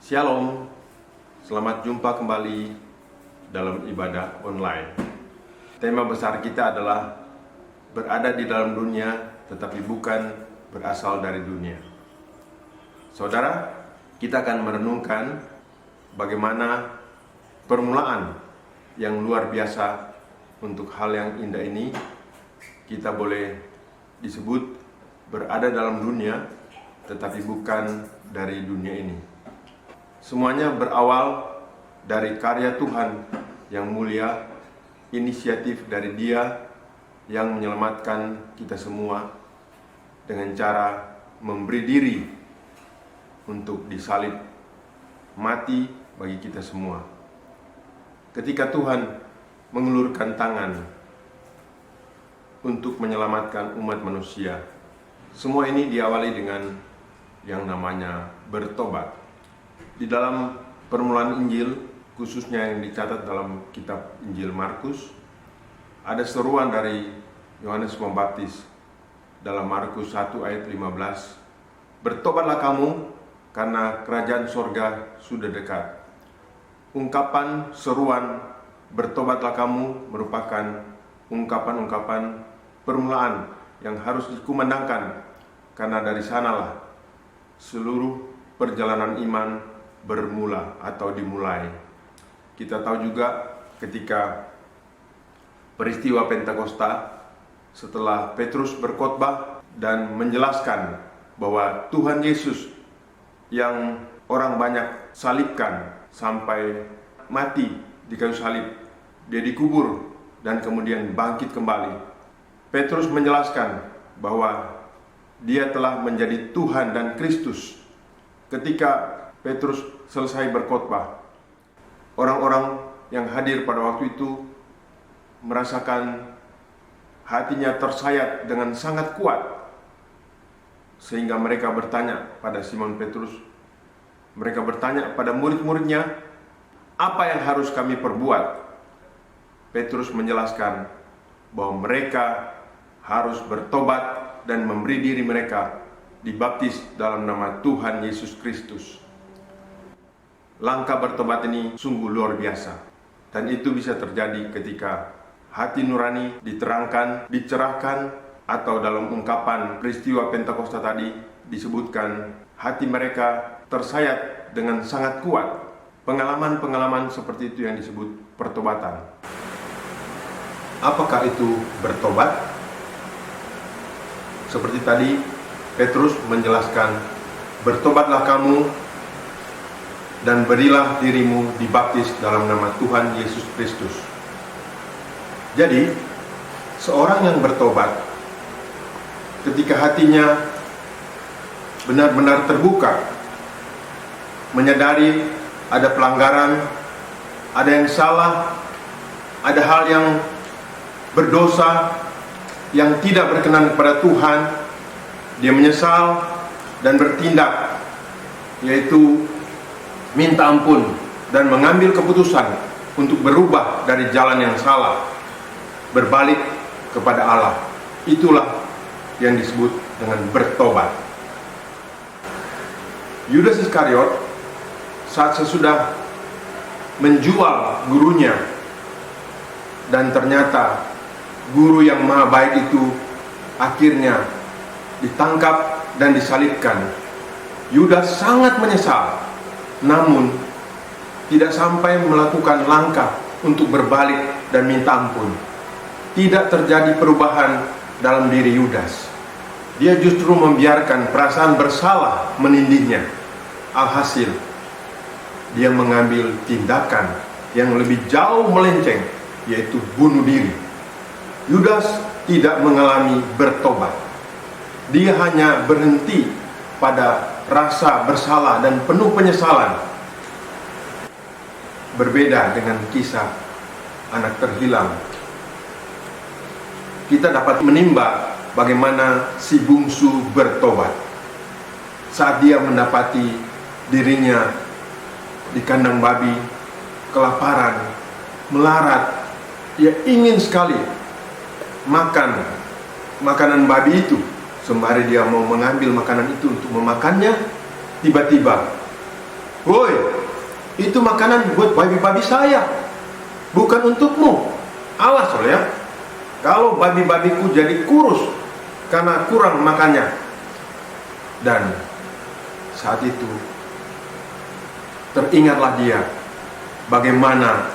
Shalom, selamat jumpa kembali dalam ibadah online. Tema besar kita adalah berada di dalam dunia tetapi bukan berasal dari dunia. Saudara, kita akan merenungkan bagaimana permulaan yang luar biasa untuk hal yang indah ini. Kita boleh disebut berada dalam dunia tetapi bukan dari dunia ini. Semuanya berawal dari karya Tuhan yang mulia, inisiatif dari Dia yang menyelamatkan kita semua dengan cara memberi diri untuk disalib, mati bagi kita semua. Ketika Tuhan mengulurkan tangan untuk menyelamatkan umat manusia, semua ini diawali dengan yang namanya bertobat. Di dalam permulaan Injil, khususnya yang dicatat dalam kitab Injil Markus, ada seruan dari Yohanes Pembaptis dalam Markus 1 ayat 15. Bertobatlah kamu karena kerajaan sorga sudah dekat. Ungkapan seruan bertobatlah kamu merupakan ungkapan-ungkapan permulaan yang harus dikumandangkan, karena dari sanalah seluruh perjalanan iman bermula atau dimulai. Kita tahu juga ketika peristiwa Pentakosta, setelah Petrus berkhotbah dan menjelaskan bahwa Tuhan Yesus yang orang banyak salibkan sampai mati di kayu salib, dia dikubur dan kemudian bangkit kembali. Petrus menjelaskan bahwa dia telah menjadi Tuhan dan Kristus. Ketika Petrus selesai berkhotbah, orang-orang yang hadir pada waktu itu merasakan hatinya tersayat dengan sangat kuat, sehingga mereka bertanya pada Simon Petrus, mereka bertanya pada murid-muridnya, apa yang harus kami perbuat? Petrus menjelaskan bahwa mereka harus bertobat dan memberi diri mereka dibaptis dalam nama Tuhan Yesus Kristus. Langkah bertobat ini sungguh luar biasa, dan itu bisa terjadi ketika hati nurani diterangkan, dicerahkan, atau dalam ungkapan peristiwa Pentakosta tadi disebutkan hati mereka tersayat dengan sangat kuat. Pengalaman-pengalaman seperti itu yang disebut pertobatan. Apakah itu bertobat? Seperti tadi Petrus menjelaskan, bertobatlah kamu dan berilah dirimu dibaptis dalam nama Tuhan Yesus Kristus. Jadi, seorang yang bertobat ketika hatinya benar-benar terbuka, menyadari ada pelanggaran, ada yang salah, ada hal yang berdosa, yang tidak berkenan kepada Tuhan, dia menyesal dan bertindak, yaitu minta ampun dan mengambil keputusan untuk berubah dari jalan yang salah, berbalik kepada Allah. Itulah yang disebut dengan bertobat. Yudas Iskariot saat sesudah menjual gurunya, dan ternyata guru yang maha baik itu akhirnya ditangkap dan disalibkan, Yudas sangat menyesal, namun tidak sampai melakukan langkah untuk berbalik dan minta ampun. Tidak terjadi perubahan dalam diri Yudas. Dia justru membiarkan perasaan bersalah menindihnya. Alhasil, dia mengambil tindakan yang lebih jauh melenceng, yaitu bunuh diri. Yudas tidak mengalami bertobat. Dia hanya berhenti pada rasa bersalah dan penuh penyesalan. Berbeda dengan kisah anak terhilang, kita dapat menimba bagaimana si bungsu bertobat. Saat dia mendapati dirinya di kandang babi, kelaparan, melarat, dia ingin sekali makan makanan babi itu. Sembari dia mau mengambil makanan itu untuk memakannya, tiba-tiba, "Woi, Itu makanan buat babi-babi saya, bukan untukmu. Awas loh ya, kalau babi-babiku jadi kurus karena kurang makannya. Dan saat itu teringatlah dia bagaimana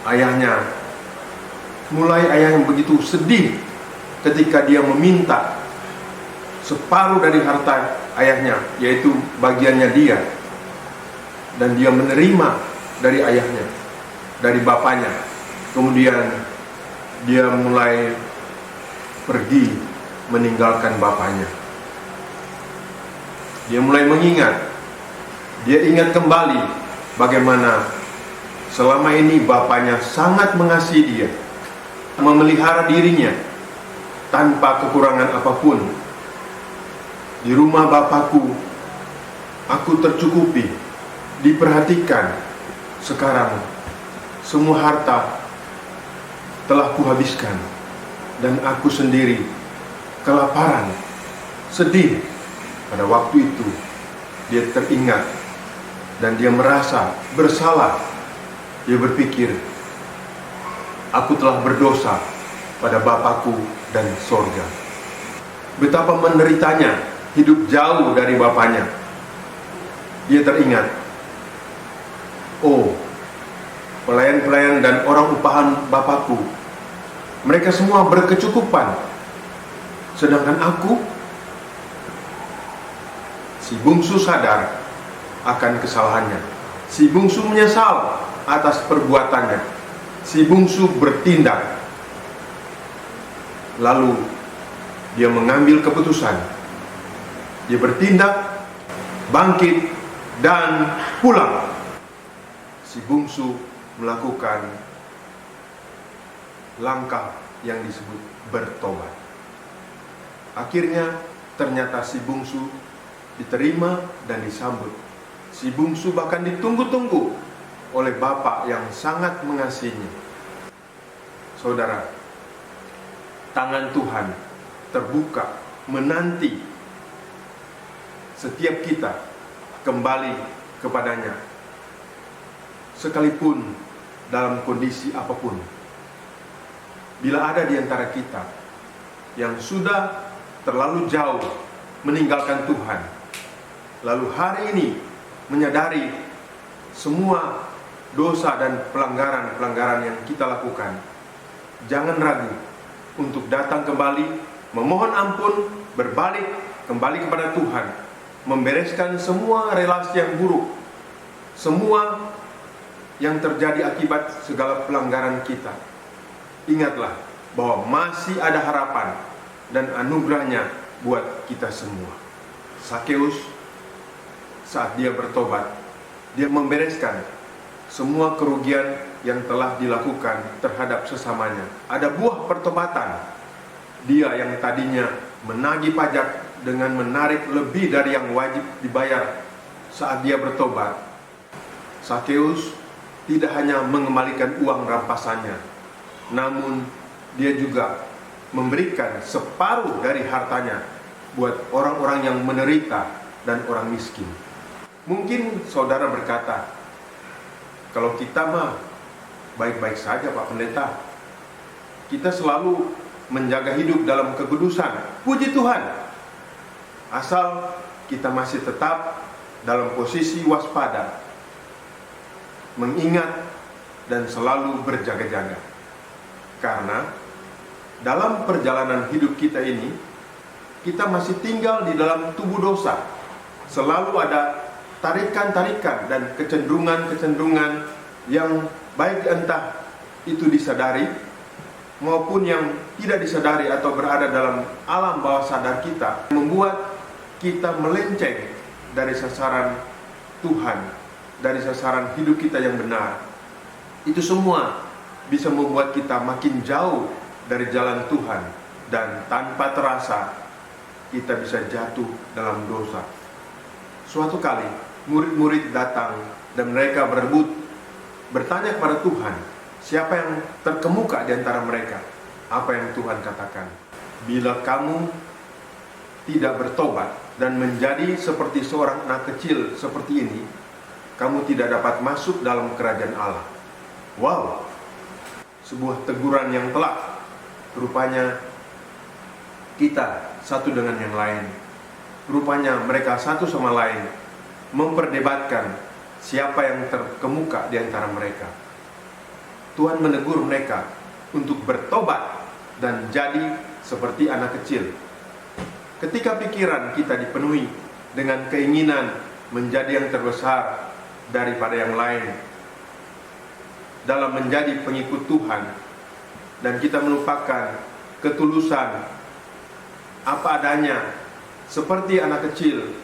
ayahnya, mulai ayah yang begitu sedih ketika dia meminta separuh dari harta ayahnya, yaitu bagiannya dia, dan dia menerima dari ayahnya, dari bapaknya. Kemudian dia mulai pergi meninggalkan bapaknya. Dia mulai mengingat, dia ingat kembali bagaimana selama ini bapaknya sangat mengasihi dia, memelihara dirinya tanpa kekurangan apapun. Di rumah bapakku, aku tercukupi, diperhatikan. Sekarang semua harta telah kuhabiskan, dan aku sendiri kelaparan, sedih. Pada waktu itu dia teringat dan dia merasa bersalah. Dia berpikir, aku telah berdosa pada Bapakku dan sorga. Betapa menderitanya hidup jauh dari Bapaknya. Dia teringat, oh, pelayan-pelayan dan orang upahan Bapakku, mereka semua berkecukupan, sedangkan aku. Si bungsu sadar akan kesalahannya. Si bungsu menyesal atas perbuatannya. Si bungsu bertindak. Lalu dia mengambil keputusan. Dia bertindak, bangkit, dan pulang. Si bungsu melakukan langkah yang disebut bertobat. Akhirnya ternyata si bungsu diterima dan disambut. Si bungsu bahkan ditunggu-tunggu oleh bapak yang sangat mengasihinya. Saudara, tangan Tuhan terbuka menanti setiap kita kembali kepadanya, sekalipun dalam kondisi apapun. Bila ada di antara kita yang sudah terlalu jauh meninggalkan Tuhan, lalu hari ini menyadari semua dosa dan pelanggaran-pelanggaran yang kita lakukan, jangan ragu untuk datang kembali, memohon ampun, berbalik kembali kepada Tuhan, membereskan semua relasi yang buruk, semua yang terjadi akibat segala pelanggaran kita. Ingatlah bahwa masih ada harapan dan anugerahnya buat kita semua. Sakeus, saat dia bertobat, dia membereskan semua kerugian yang telah dilakukan terhadap sesamanya. Ada buah pertobatan. Dia yang tadinya menagih pajak dengan menarik lebih dari yang wajib dibayar, saat dia bertobat, Sakeus tidak hanya mengembalikan uang rampasannya, namun dia juga memberikan separuh dari hartanya buat orang-orang yang menderita dan orang miskin. Mungkin saudara berkata, kalau kita mah baik-baik saja Pak Pendeta, kita selalu menjaga hidup dalam kekudusan. Puji Tuhan, asal kita masih tetap dalam posisi waspada, mengingat dan selalu berjaga-jaga. Karena dalam perjalanan hidup kita ini, kita masih tinggal di dalam tubuh dosa. Selalu ada tarikan-tarikan dan kecenderungan-kecenderungan yang baik entah itu disadari maupun yang tidak disadari atau berada dalam alam bawah sadar kita, membuat kita melenceng dari sasaran Tuhan, dari sasaran hidup kita yang benar. Itu semua bisa membuat kita makin jauh dari jalan Tuhan, dan tanpa terasa kita bisa jatuh dalam dosa. Suatu kali murid-murid datang dan mereka berebut bertanya kepada Tuhan, siapa yang terkemuka di antara mereka. Apa yang Tuhan katakan? Bila kamu tidak bertobat dan menjadi seperti seorang anak kecil seperti ini, kamu tidak dapat masuk dalam kerajaan Allah. Wow, sebuah teguran yang telak. Rupanya kita satu dengan yang lain. Rupanya mereka satu sama lain memperdebatkan siapa yang terkemuka di antara mereka. Tuhan menegur mereka untuk bertobat dan jadi seperti anak kecil. Ketika pikiran kita dipenuhi dengan keinginan menjadi yang terbesar daripada yang lain dalam menjadi pengikut Tuhan, dan kita melupakan ketulusan apa adanya seperti anak kecil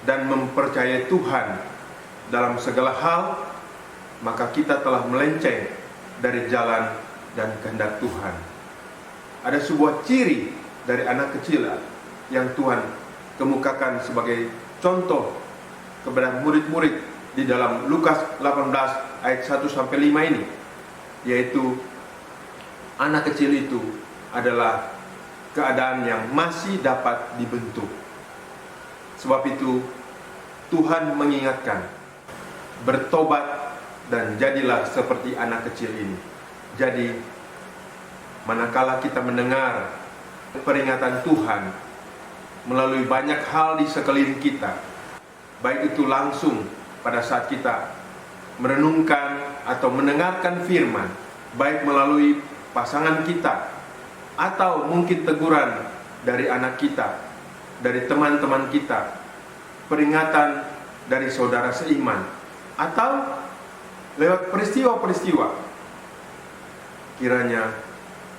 dan mempercayai Tuhan dalam segala hal, maka kita telah melenceng dari jalan dan kehendak Tuhan. Ada sebuah ciri dari anak kecil yang Tuhan kemukakan sebagai contoh kepada murid-murid di dalam Lukas 18 ayat 1-5 ini, yaitu anak kecil itu adalah keadaan yang masih dapat dibentuk. Sebab itu Tuhan mengingatkan, bertobat dan jadilah seperti anak kecil ini. Jadi manakala kita mendengar peringatan Tuhan melalui banyak hal di sekeliling kita, baik itu langsung pada saat kita merenungkan atau mendengarkan firman, baik melalui pasangan kita, atau mungkin teguran dari anak kita, dari teman-teman kita, peringatan dari saudara seiman, atau lewat peristiwa-peristiwa, kiranya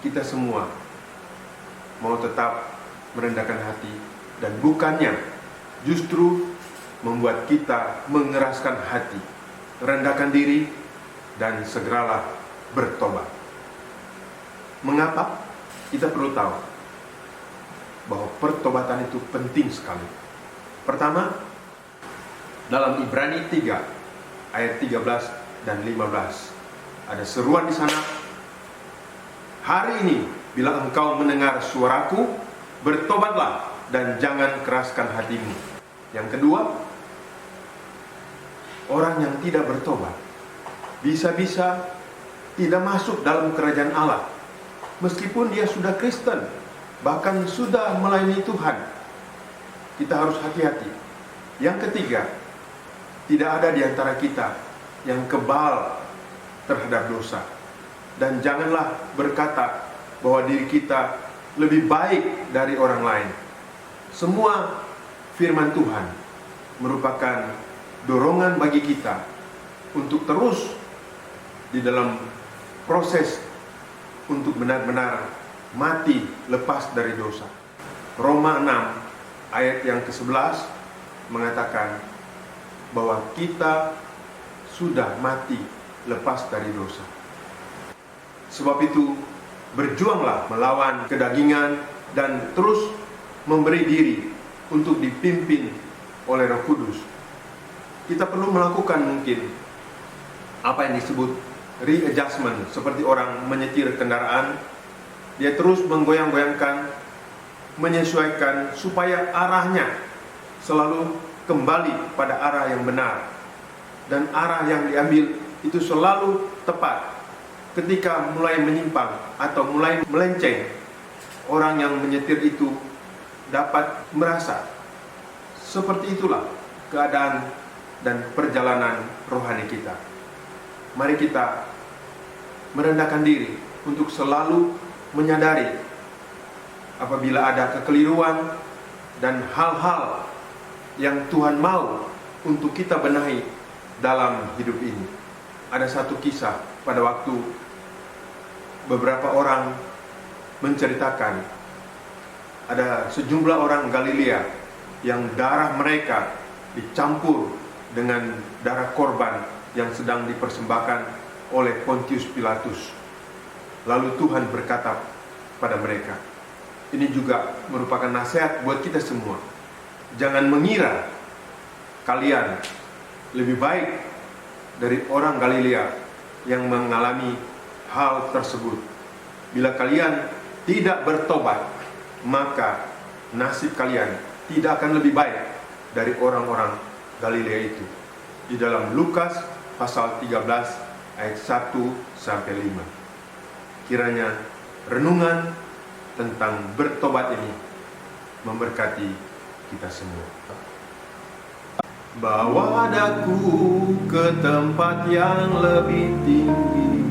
kita semua mau tetap merendahkan hati, dan bukannya justru membuat kita mengeraskan hati, rendahkan diri, dan segeralah bertobat. Mengapa? Kita perlu tahu bahwa pertobatan itu penting sekali. Pertama, dalam Ibrani 3 ayat 13 dan 15 ada seruan di sana. Hari ini bila engkau mendengar suaraku, bertobatlah dan jangan keraskan hatimu. Yang kedua, orang yang tidak bertobat bisa-bisa tidak masuk dalam kerajaan Allah, meskipun dia sudah Kristen, bahkan sudah melayani Tuhan. Kita harus hati-hati. Yang ketiga, tidak ada di antara kita yang kebal terhadap dosa. Dan janganlah berkata bahwa diri kita lebih baik dari orang lain. Semua firman Tuhan merupakan dorongan bagi kita untuk terus di dalam proses untuk benar-benar mati lepas dari dosa. Roma 6 ayat yang ke-11 mengatakan bahwa kita sudah mati lepas dari dosa. Sebab itu berjuanglah melawan kedagingan dan terus memberi diri untuk dipimpin oleh Roh Kudus. Kita perlu melakukan mungkin apa yang disebut readjustment, seperti orang menyetir kendaraan. Dia terus menggoyang-goyangkan, menyesuaikan supaya arahnya selalu kembali pada arah yang benar, dan arah yang diambil itu selalu tepat. Ketika mulai menyimpang atau mulai melenceng, orang yang menyetir itu dapat merasa seperti itulah keadaan dan perjalanan rohani kita. Mari kita merendahkan diri untuk selalu menyadari apabila ada kekeliruan dan hal-hal yang Tuhan mau untuk kita benahi dalam hidup ini. Ada satu kisah pada waktu beberapa orang menceritakan ada sejumlah orang Galilea yang darah mereka dicampur dengan darah korban yang sedang dipersembahkan oleh Pontius Pilatus. Lalu Tuhan berkata pada mereka, ini juga merupakan nasihat buat kita semua. Jangan mengira kalian lebih baik dari orang Galilea yang mengalami hal tersebut. Bila kalian tidak bertobat, maka nasib kalian tidak akan lebih baik dari orang-orang Galilea itu. di dalam Lukas pasal 13 ayat 1 sampai 5. Kiranya renungan tentang bertobat ini memberkati kita semua. Bawa daku ke tempat yang lebih tinggi,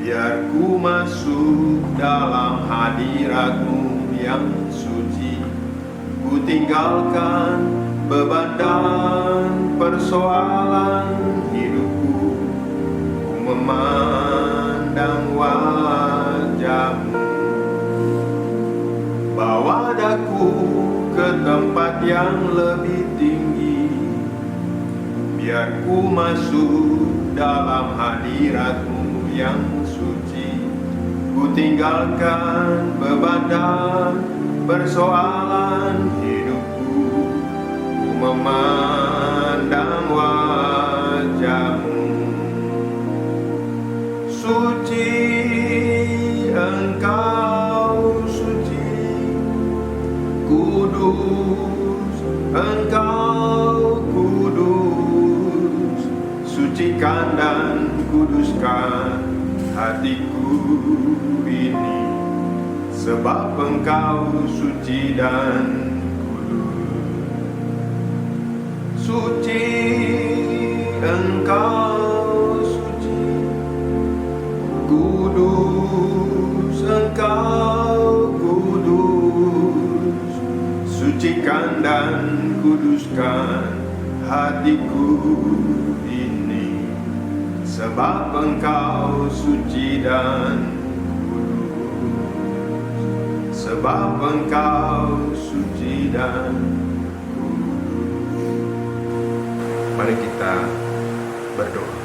biar ku masuk dalam hadirat-Mu yang suci. Ku tinggalkan beban dan persoalan hidupku, ku memandang wajah-Mu. Bawa daku ke tempat yang lebih tinggi, biar ku masuk dalam hadirat-Mu yang suci. Ku tinggalkan beban dan persoalan hidupku, ku memandang wajah-Mu. Suci Engkau, suci, kudus Engkau, kudus. Sucikan dan kuduskan hatiku ini, sebab Engkau suci dan kudus. Suci Engkau, suci, kudus Engkau, kudus. Sucikan dan kuduskan hatiku ini, sebab Engkau suci dan kudus. Sebab Engkau suci dan kudus. Mari kita berdoa.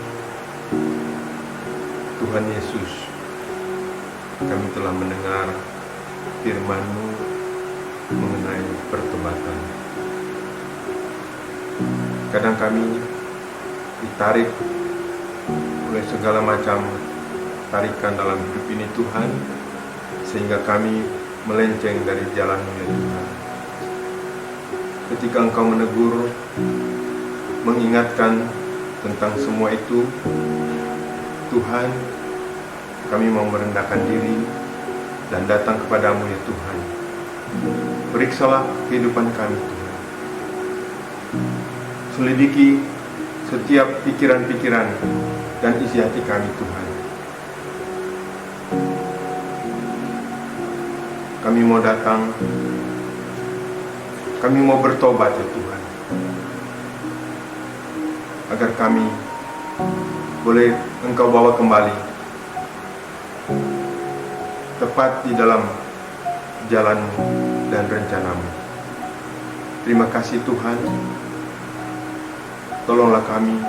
Tuhan Yesus, kami telah mendengar firman-Mu mengenai pertobatan. Kadang kami ditarik oleh segala macam tarikan dalam hidup ini Tuhan, sehingga kami melenceng dari jalan-Mu ya Tuhan. Ketika Engkau menegur, mengingatkan tentang semua itu, Tuhan, kami mau merendahkan diri dan datang kepadamu ya Tuhan. Periksalah kehidupan kami Tuhan. Selidiki setiap pikiran-pikiran dan isi hati kami Tuhan. Kami mau datang, kami mau bertobat ya Tuhan, agar kami boleh Engkau bawa kembali tepat di dalam jalan-Mu dan rencana-Mu. Terima kasih Tuhan. Tolonglah kami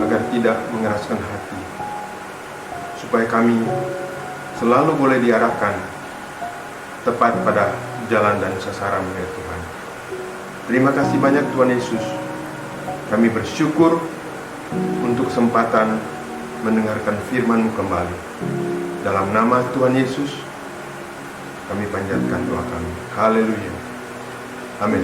agar tidak mengeraskan hati, supaya kami selalu boleh diarahkan tepat pada jalan dan sasaran ya Tuhan. Terima kasih banyak Tuhan Yesus. Kami bersyukur untuk kesempatan mendengarkan firman-Mu kembali. Dalam nama Tuhan Yesus, kami panjatkan doa kami. Haleluya. Amin.